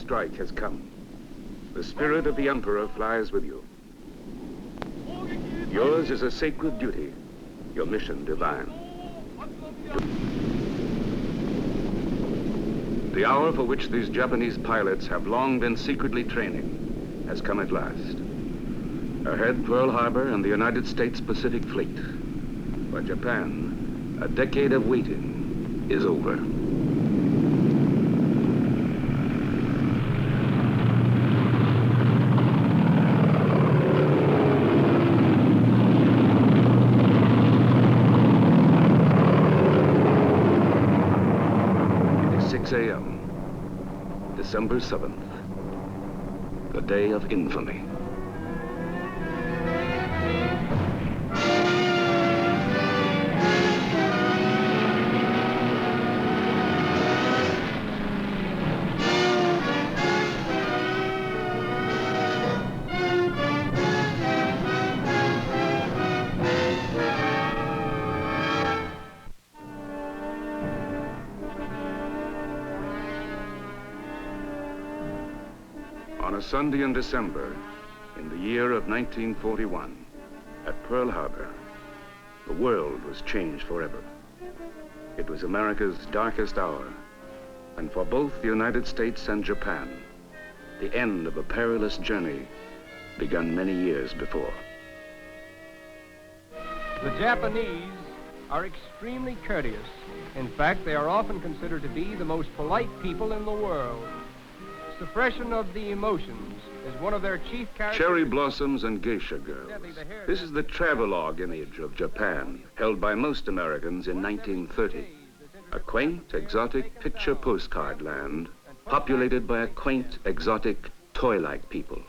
strike has come. The spirit of the Emperor flies with you. Yours is a sacred duty, your mission divine. The hour for which these Japanese pilots have long been secretly training has come at last. Ahead, Pearl Harbor and the United States Pacific Fleet. For Japan, a decade of waiting is over. It is 6 a.m., December 7th, the day of infamy. On a Sunday in December, in the year of 1941, at Pearl Harbor, the world was changed forever. It was America's darkest hour, and for both the United States and Japan, the end of a perilous journey begun many years before. The Japanese are extremely courteous. In fact, they are often considered to be the most polite people in the world. Suppression of the emotions is one of their chief characteristics. Cherry blossoms and geisha girls. This is the travelogue image of Japan, held by most Americans in 1930. A quaint, exotic picture postcard land, populated by a quaint, exotic, toy-like people.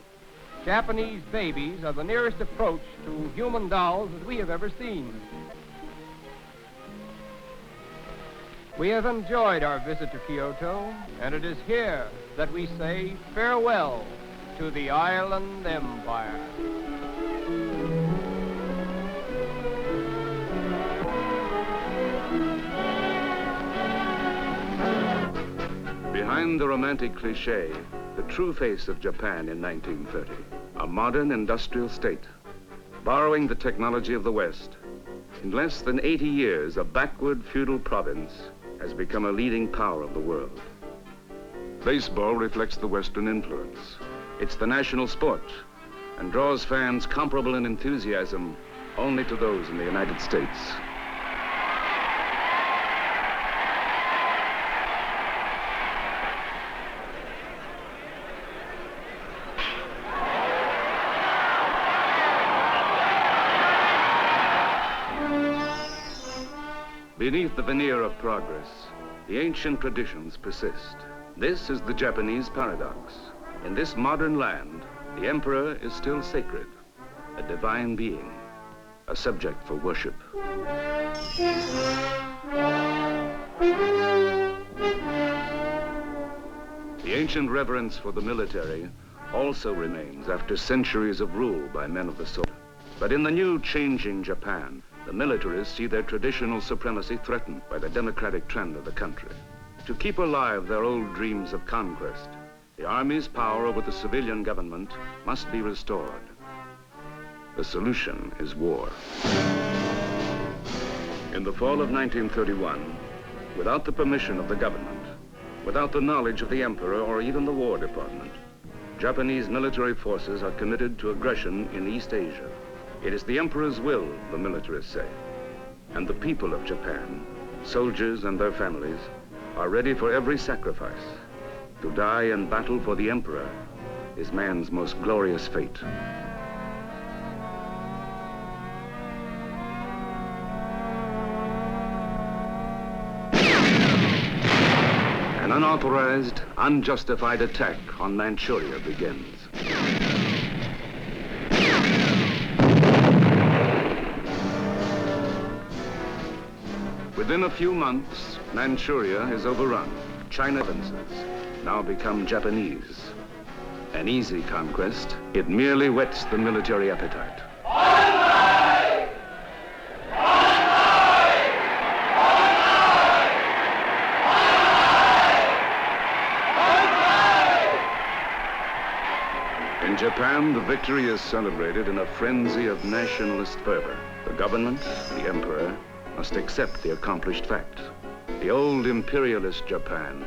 Japanese babies are the nearest approach to human dolls that we have ever seen. We have enjoyed our visit to Kyoto, and it is here that we say farewell to the island empire. Behind the romantic cliché, the true face of Japan in 1930, a modern industrial state, borrowing the technology of the West. In less than 80 years, a backward feudal province has become a leading power of the world. Baseball reflects the Western influence. It's the national sport and draws fans comparable in enthusiasm only to those in the United States. Beneath the veneer of progress, the ancient traditions persist. This is the Japanese paradox. In this modern land, the emperor is still sacred, a divine being, a subject for worship. The ancient reverence for the military also remains after centuries of rule by men of the sword. But in the new changing Japan, the militarists see their traditional supremacy threatened by the democratic trend of the country. To keep alive their old dreams of conquest, the army's power over the civilian government must be restored. The solution is war. In the fall of 1931, without the permission of the government, without the knowledge of the emperor or even the War Department, Japanese military forces are committed to aggression in East Asia. It is the emperor's will, the militarists say, and the people of Japan, soldiers and their families, are ready for every sacrifice. To die in battle for the emperor is man's most glorious fate. An unauthorized, unjustified attack on Manchuria begins. Within a few months, Manchuria is overrun. China provinces now become Japanese. An easy conquest, it merely whets the military appetite. In Japan, the victory is celebrated in a frenzy of nationalist fervor. The government, the emperor, must accept the accomplished fact. The old imperialist Japan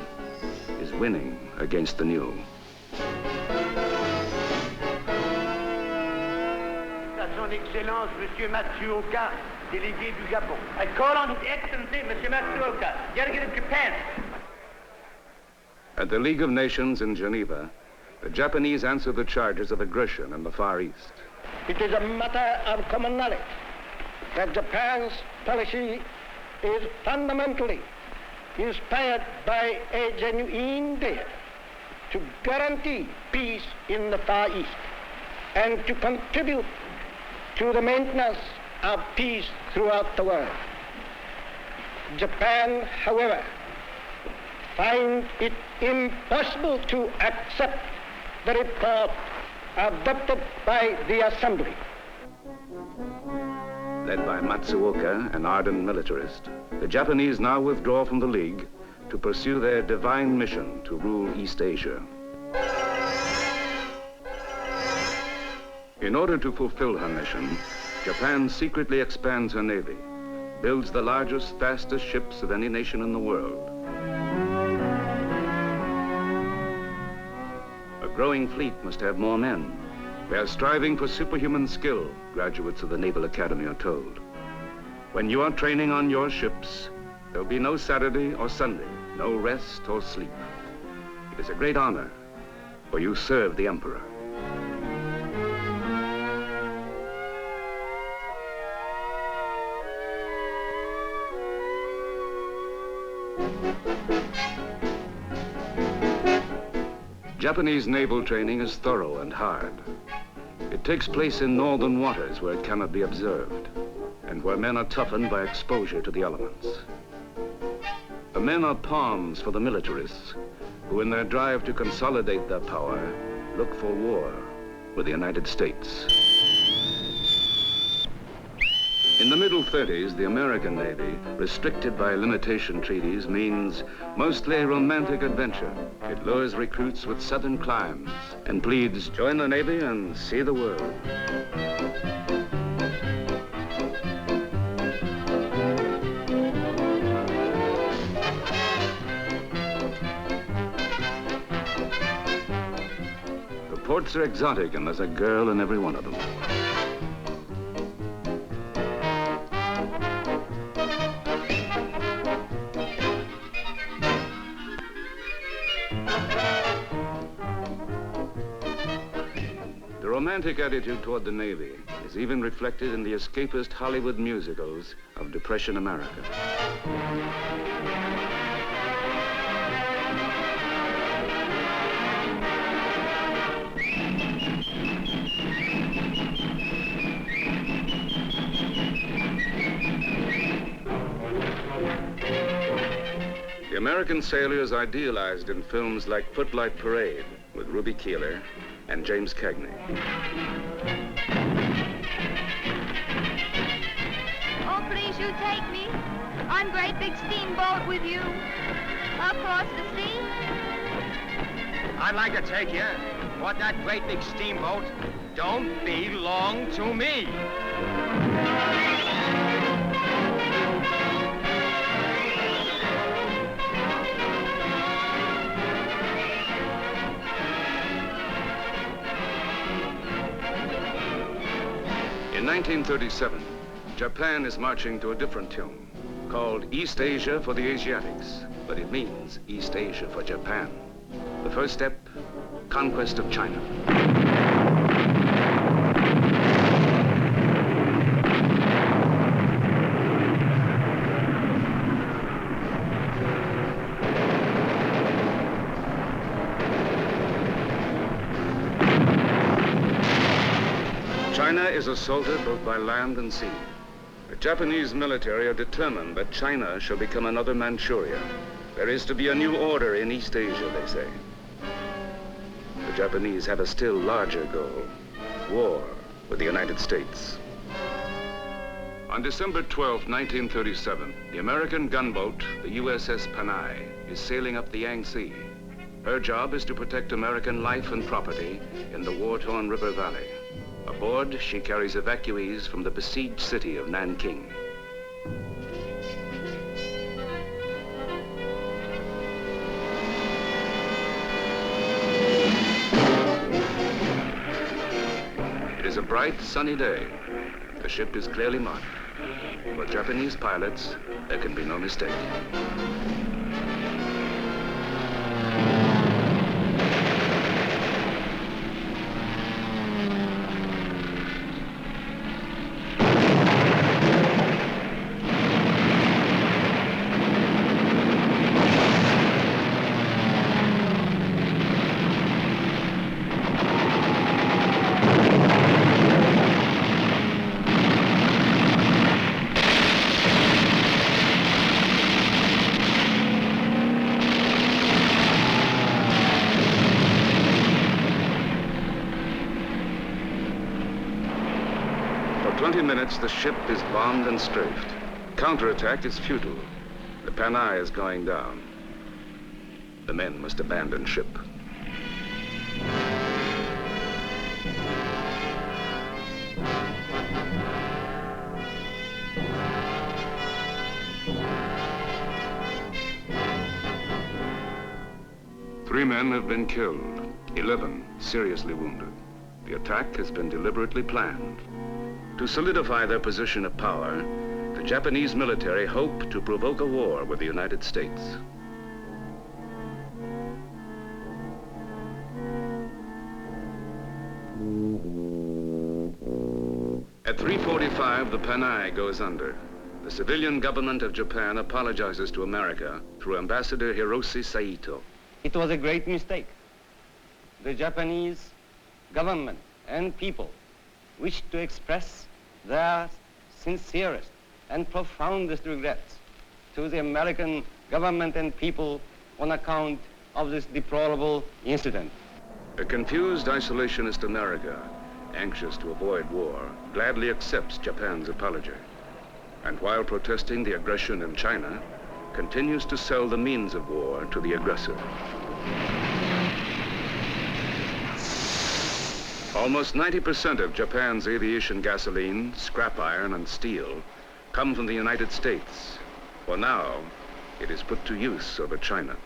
is winning against the new. Son Excellence, Monsieur Matsuoka, délégué du Japon. I call on His Excellency, Monsieur Matsuoka, delegate of Japan. At the League of Nations in Geneva, the Japanese answer the charges of aggression in the Far East. It is a matter of common knowledge that Japan's policy is fundamentally inspired by a genuine desire to guarantee peace in the Far East and to contribute to the maintenance of peace throughout the world. Japan, however, finds it impossible to accept the report adopted by the Assembly. Led by Matsuoka, an ardent militarist, the Japanese now withdraw from the League to pursue their divine mission to rule East Asia. In order to fulfill her mission, Japan secretly expands her navy, builds the largest, fastest ships of any nation in the world. A growing fleet must have more men. They are striving for superhuman skill, graduates of the Naval Academy are told. When you are training on your ships, there'll be no Saturday or Sunday, no rest or sleep. It is a great honor, for you serve the emperor. Japanese naval training is thorough and hard. It takes place in northern waters where it cannot be observed, and where men are toughened by exposure to the elements. The men are pawns for the militarists, who in their drive to consolidate their power, look for war with the United States. In the middle 30s, the American Navy, restricted by limitation treaties, means mostly romantic adventure. It lures recruits with southern climes and pleads, join the Navy and see the world. The ports are exotic, and there's a girl in every one of them. The romantic attitude toward the Navy is even reflected in the escapist Hollywood musicals of Depression America. The American sailor is idealized in films like Footlight Parade with Ruby Keeler and James Cagney. Oh, please, you take me on great big steamboat with you across the sea. I'd like to take you, but that great big steamboat don't belong to me. In 1937, Japan is marching to a different tune, called East Asia for the Asiatics, but it means East Asia for Japan. The first step, conquest of China. China is assaulted both by land and sea. The Japanese military are determined that China shall become another Manchuria. There is to be a new order in East Asia, they say. The Japanese have a still larger goal, war with the United States. On December 12, 1937, the American gunboat, the USS Panay, is sailing up the Yangtze. Her job is to protect American life and property in the war-torn river valley. Aboard, she carries evacuees from the besieged city of Nanking. It is a bright, sunny day. The ship is clearly marked. For Japanese pilots, there can be no mistake. For 20 minutes, the ship is bombed and strafed. Counterattack is futile. The Panay is going down. The men must abandon ship. Three men have been killed, 11 seriously wounded. The attack has been deliberately planned. To solidify their position of power, the Japanese military hope to provoke a war with the United States. At 3:45, the Panay goes under. The civilian government of Japan apologizes to America through Ambassador Hiroshi Saito. It was a great mistake. The Japanese government and people wish to express their sincerest and profoundest regrets to the American government and people on account of this deplorable incident. A confused isolationist America, anxious to avoid war, gladly accepts Japan's apology. And while protesting the aggression in China, continues to sell the means of war to the aggressor. Almost 90% of Japan's aviation gasoline, scrap iron, and steel come from the United States. For now, it is put to use over China.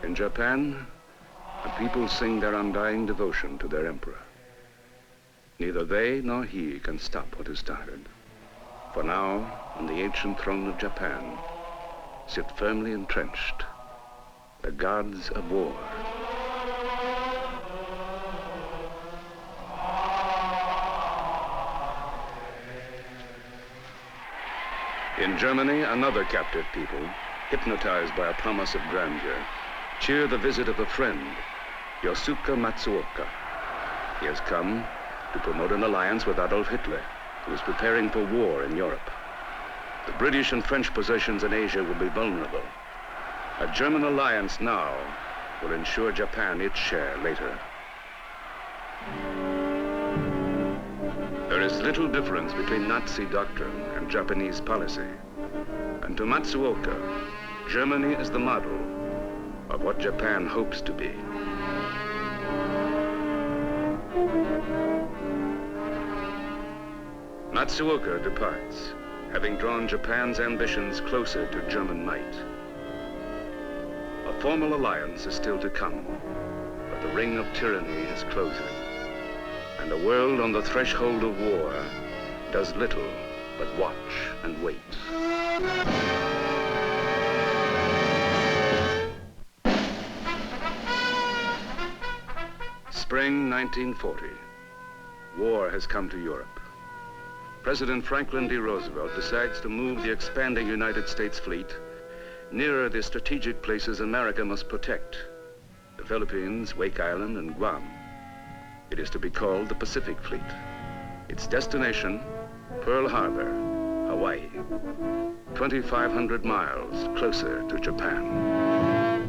In Japan, the people sing their undying devotion to their emperor. Neither they nor he can stop what is started. For now, on the ancient throne of Japan, sit firmly entrenched the gods of war. In Germany, another captive people, hypnotized by a promise of grandeur, cheer the visit of a friend, Yosuke Matsuoka. He has come to promote an alliance with Adolf Hitler, who is preparing for war in Europe. The British and French possessions in Asia will be vulnerable. A German alliance now will ensure Japan its share later. There is little difference between Nazi doctrine and Japanese policy. And to Matsuoka, Germany is the model of what Japan hopes to be. Matsuoka departs, having drawn Japan's ambitions closer to German might. A formal alliance is still to come, but the ring of tyranny is closing, and a world on the threshold of war does little but watch and wait. Spring 1940. War has come to Europe. President Franklin D. Roosevelt decides to move the expanding United States fleet nearer the strategic places America must protect: the Philippines, Wake Island, and Guam. It is to be called the Pacific Fleet. Its destination, Pearl Harbor, Hawaii, 2,500 miles closer to Japan.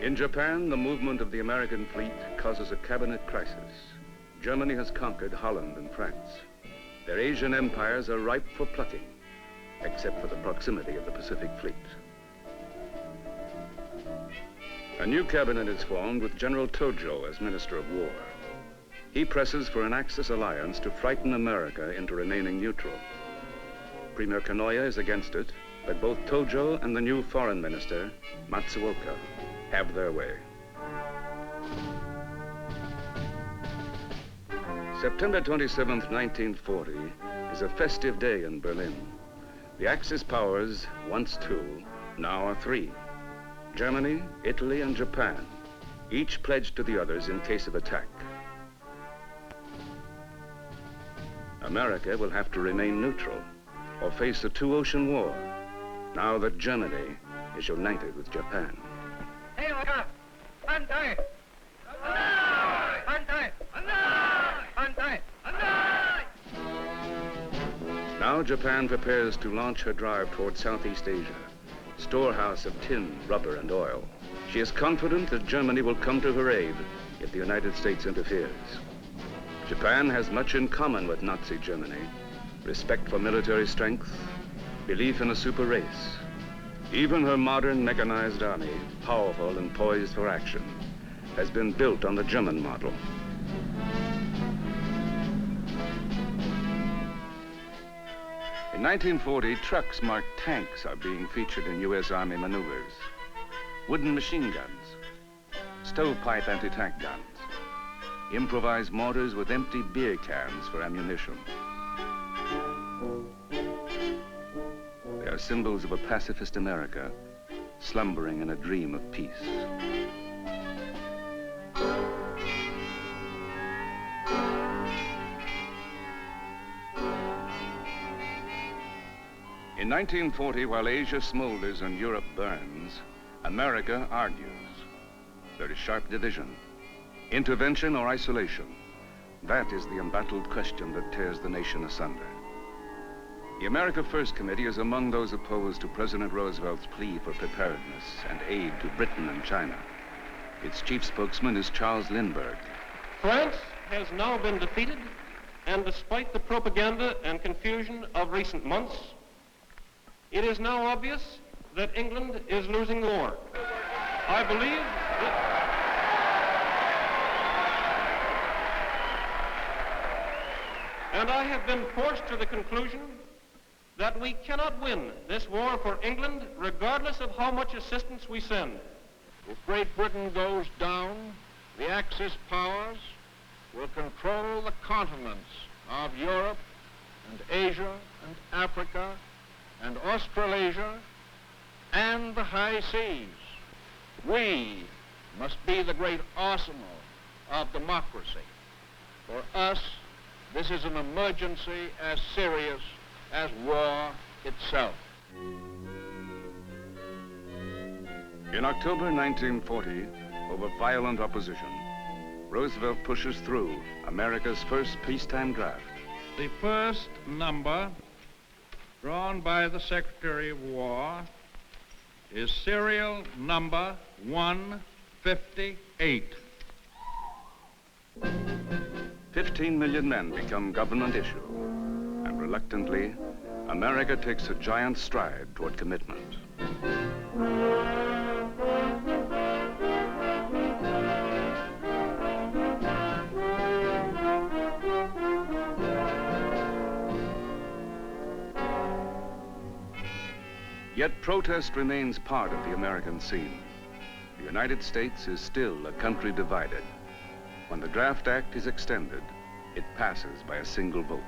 In Japan, the movement of the American fleet causes a cabinet crisis. Germany has conquered Holland and France. Their Asian empires are ripe for plucking, except for the proximity of the Pacific Fleet. A new cabinet is formed with General Tojo as Minister of War. He presses for an Axis alliance to frighten America into remaining neutral. Premier Kanoya is against it, but both Tojo and the new foreign minister, Matsuoka, have their way. September 27th, 1940 is a festive day in Berlin. The Axis powers, once two, now are three: Germany, Italy, and Japan, each pledged to the others in case of attack. America will have to remain neutral or face a two-ocean war, now that Germany is united with Japan. Now Japan prepares to launch her drive toward Southeast Asia, storehouse of tin, rubber, and oil. She is confident that Germany will come to her aid if the United States interferes. Japan has much in common with Nazi Germany: respect for military strength, belief in a super race. Even her modern mechanized army, powerful and poised for action, has been built on the German model. In 1940, trucks marked tanks are being featured in U.S. Army maneuvers. Wooden machine guns, stovepipe anti-tank guns, improvised mortars with empty beer cans for ammunition. They are symbols of a pacifist America slumbering in a dream of peace. In 1940, while Asia smolders and Europe burns, America argues. There is sharp division: intervention or isolation. That is the embattled question that tears the nation asunder. The America First Committee is among those opposed to President Roosevelt's plea for preparedness and aid to Britain and China. Its chief spokesman is Charles Lindbergh. France has now been defeated, and despite the propaganda and confusion of recent months, it is now obvious that England is losing the war. I believe that and I have been forced to the conclusion that we cannot win this war for England regardless of how much assistance we send. If Great Britain goes down, the Axis powers will control the continents of Europe and Asia and Africa and Australasia and the high seas. We must be the great arsenal of democracy. For us, this is an emergency as serious as war itself. In October 1940, over violent opposition, Roosevelt pushes through America's first peacetime draft. The first number drawn by the Secretary of War is serial number 158. 15 million men become government issue, and reluctantly, America takes a giant stride toward commitment. Yet protest remains part of the American scene. The United States is still a country divided. When the Draft Act is extended, it passes by a single vote.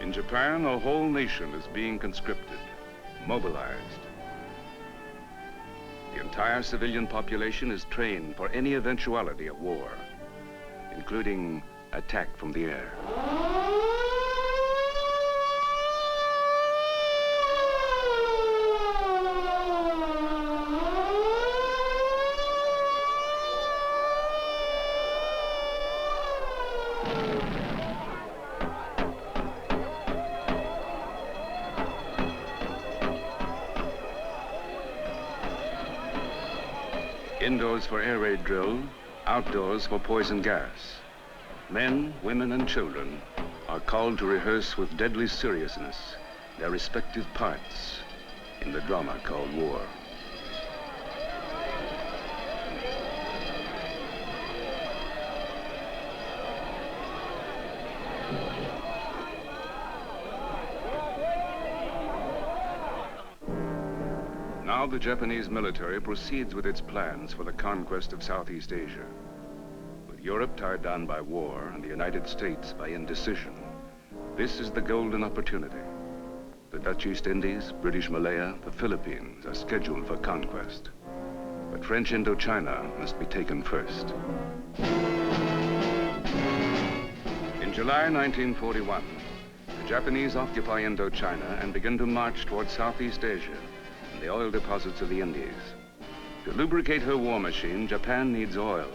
In Japan, a whole nation is being conscripted, mobilized. The entire civilian population is trained for any eventuality of war, including attack from the air. Indoors for air raid drill, outdoors for poison gas. Men, women, and children are called to rehearse with deadly seriousness their respective parts in the drama called war. Now the Japanese military proceeds with its plans for the conquest of Southeast Asia. With Europe tied down by war and the United States by indecision, this is the golden opportunity. The Dutch East Indies, British Malaya, the Philippines are scheduled for conquest. But French Indochina must be taken first. In July 1941, the Japanese occupy Indochina and begin to march toward Southeast Asia, the oil deposits of the Indies. To lubricate her war machine, Japan needs oil.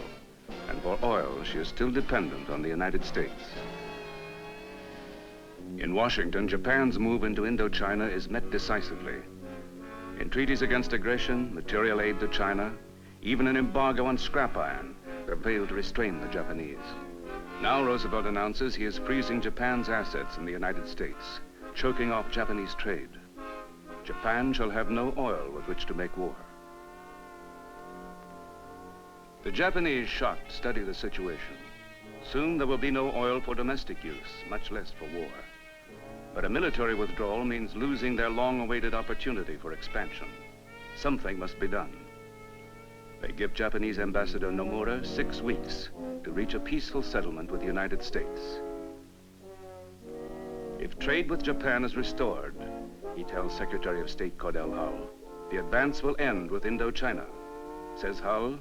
And for oil, she is still dependent on the United States. In Washington, Japan's move into Indochina is met decisively. In treaties against aggression, material aid to China, even an embargo on scrap iron prevailed to restrain the Japanese. Now Roosevelt announces he is freezing Japan's assets in the United States, choking off Japanese trade. Japan shall have no oil with which to make war. The Japanese, shocked, study the situation. Soon there will be no oil for domestic use, much less for war. But a military withdrawal means losing their long-awaited opportunity for expansion. Something must be done. They give Japanese Ambassador Nomura 6 weeks to reach a peaceful settlement with the United States. If trade with Japan is restored, he tells Secretary of State Cordell Hull, the advance will end with Indochina. Says Hull,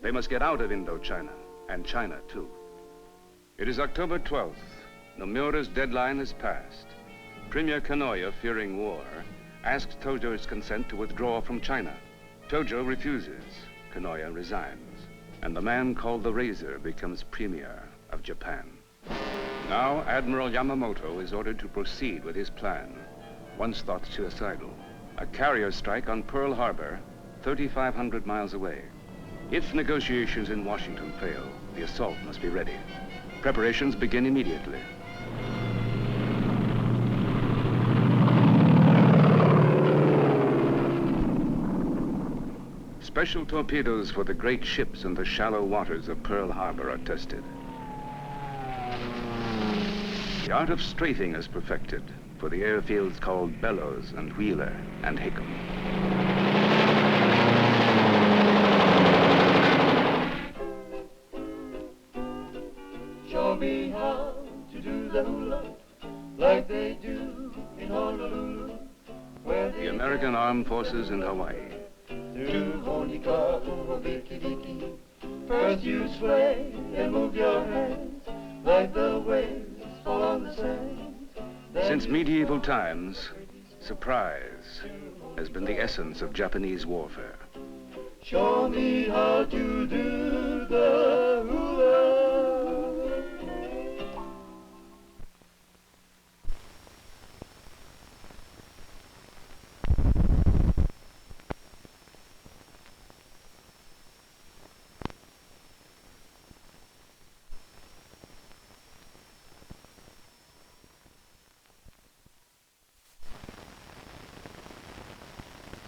they must get out of Indochina, and China too. It is October 12th. Nomura's deadline has passed. Premier Kanoya, fearing war, asks Tojo's consent to withdraw from China. Tojo refuses. Kanoya resigns. And the man called the Razor becomes Premier of Japan. Now Admiral Yamamoto is ordered to proceed with his plan, once thought suicidal. A carrier strike on Pearl Harbor, 3,500 miles away. If negotiations in Washington fail, the assault must be ready. Preparations begin immediately. Special torpedoes for the great ships in the shallow waters of Pearl Harbor are tested. The art of strafing is perfected for the airfields called Bellows and Wheeler and Hickam. Show me how to do the hula like they do in Honolulu. The American Armed Forces in Hawaii. First you sway and move your hands. like the waves fall on the sand. Since medieval times, surprise has been the essence of Japanese warfare. Show me how to do